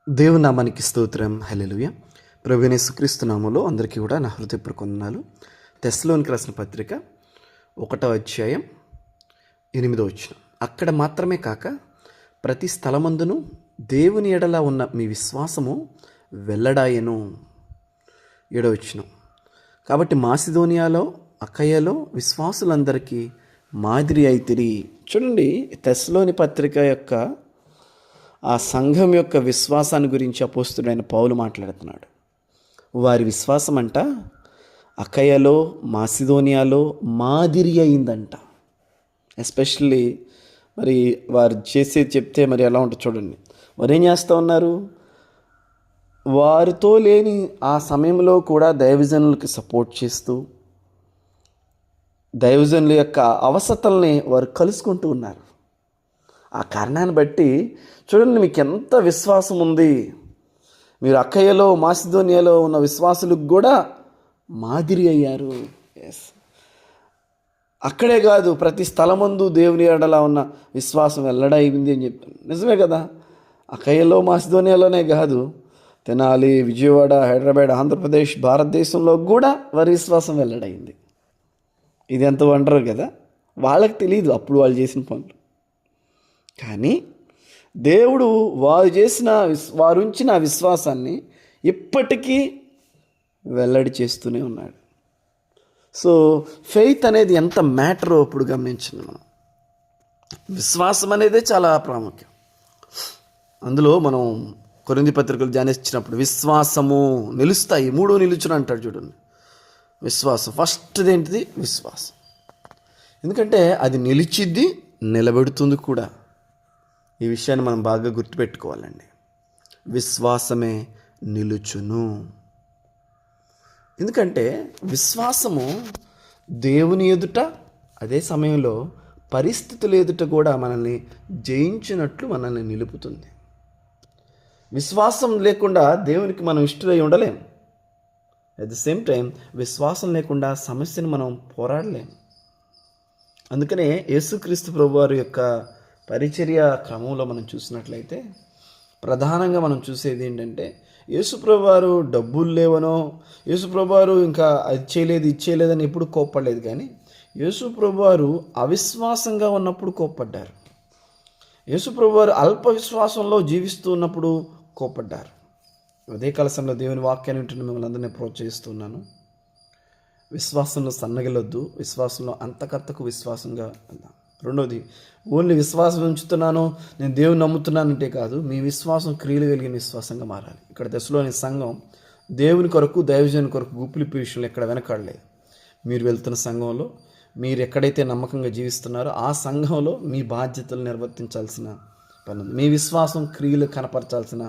దేవుని నామానికి స్తోత్రం. హల్లెలూయా. ప్రభువైన యేసుక్రీస్తు నామములో అందరికీ కూడా నా హృదయపూర్వక వందనాలు. తెస్సలోనికి రాసిన పత్రిక 1వ అధ్యాయం 8వ వచనం. అక్కడ మాత్రమే కాక ప్రతి స్థలమందును దేవుని ఎడల ఉన్న మీ విశ్వాసము వెల్లడాయెను. 7వ వచనం. కాబట్టి మాసిదోనియాలో అకయ్యలో విశ్వాసులందరికీ మాదిరి అయితిరి. చూడండి, తెస్సలోని పత్రిక యొక్క ఆ సంఘం యొక్క విశ్వాసాన్ని గురించి అపోస్తుడైన పౌలు మాట్లాడుతున్నాడు. వారి విశ్వాసం అంట అకయ్యలో మాసిదోనియాలో మాదిరి అయిందంట. ఎస్పెషల్లీ మరి వారు చేసేది చెప్తే మరి ఎలా ఉంటుంది చూడండి. వారు ఏం చేస్తూ ఉన్నారు? వారితో లేని ఆ సమయంలో కూడా దైవజనులకి సపోర్ట్ చేస్తూ దైవజనుల యొక్క అవసరతల్ని వారు కలుసుకుంటూ ఉన్నారు. ఆ కారణాన్ని బట్టి చూడండి, మీకు ఎంత విశ్వాసం ఉంది. మీరు అకయ్యలో మాసిదోనియాలో ఉన్న విశ్వాసులకు కూడా మాదిరి అయ్యారు. ఎస్, అక్కడే కాదు ప్రతి స్థలమందు దేవుని ఎడల ఉన్న విశ్వాసం వెల్లడైంది అని చెప్తాను. నిజమే కదా. అకయ్యలో మాసిదోనియాలోనే కాదు, తెనాలి, విజయవాడ, హైదరాబాద్, ఆంధ్రప్రదేశ్, భారతదేశంలో కూడా వారి విశ్వాసం వెల్లడైంది. ఇది ఎంత వండరు కదా. వాళ్ళకి తెలియదు అప్పుడు వాళ్ళు చేసిన పనులు. కానీ దేవుడు వారు ఉంచిన విశ్వాసాన్ని ఇప్పటికీ వెల్లడి చేస్తూనే ఉన్నాడు. సో ఫెయిత్ అనేది ఎంత మ్యాటరో ఇప్పుడు గమనించింది మనం. విశ్వాసం అనేది చాలా ప్రాముఖ్యం. అందులో మనం కొరింథీ పత్రికలు ధ్యానించినప్పుడు విశ్వాసము నిలుస్తాయి, 3 నిలుచును అంటాడు చూడండి. విశ్వాసం ఫస్ట్ది ఏంటిది? విశ్వాసం. ఎందుకంటే అది నిలిచిద్ది, నిలబెడుతుంది కూడా. ఈ విషయాన్ని మనం బాగా గుర్తుపెట్టుకోవాలండి. విశ్వాసమే నిలుచును. ఎందుకంటే విశ్వాసము దేవుని ఎదుట, అదే సమయంలో పరిస్థితుల ఎదుట కూడా మనల్ని జయించినట్లు మనల్ని నిలుపుతుంది. విశ్వాసం లేకుండా దేవునికి మనం ఇష్టమై ఉండలేం. అట్ ది సేమ్ టైం విశ్వాసం లేకుండా సమస్యను మనం పోరాడలేం. అందుకనే యేసుక్రీస్తు ప్రభువారి యొక్క పరిచర్య క్రమంలో మనం చూసినట్లయితే ప్రధానంగా మనం చూసేది ఏంటంటే, యేసుప్రభువారు డబ్బులు లేవనో, యేసుప్రభువారు ఇంకా అది చేయలేదు ఇది చేయలేదని ఎప్పుడు కోప్పడలేదు. కానీ యేసుప్రభువారు అవిశ్వాసంగా ఉన్నప్పుడు కోప్పడ్డారు. యేసుప్రభువారు అల్ప విశ్వాసంలో జీవిస్తూ ఉన్నప్పుడు కోప్పడ్డారు. అదే కలసంలో దేవుని వాక్యాన్ని వింటున్న మిమ్మల్ని అందరినీ ప్రోత్సహిస్తున్నాను. విశ్వాసంలో సన్నగిలొద్దు, విశ్వాసంలో అంతకర్తకు విశ్వాసంగా వెళ్దాం. రెండోది, ఓన్లీ విశ్వాసం ఉంచుతున్నాను, నేను దేవుని నమ్ముతున్నానంటే కాదు, మీ విశ్వాసం క్రియలు కలిగిన విశ్వాసంగా మారాలి. ఇక్కడ దశలోని సంఘం దేవుని కొరకు, దైవజనుని కొరకు గుప్పిలిపి విషయంలో ఎక్కడ వెనకాడలేదు. మీరు వెళ్తున్న సంఘంలో మీరు ఎక్కడైతే నమ్మకంగా జీవిస్తున్నారో ఆ సంఘంలో మీ బాధ్యతలు నిర్వర్తించాల్సిన పని ఉంది. మీ విశ్వాసం క్రియలు కనపరచాల్సిన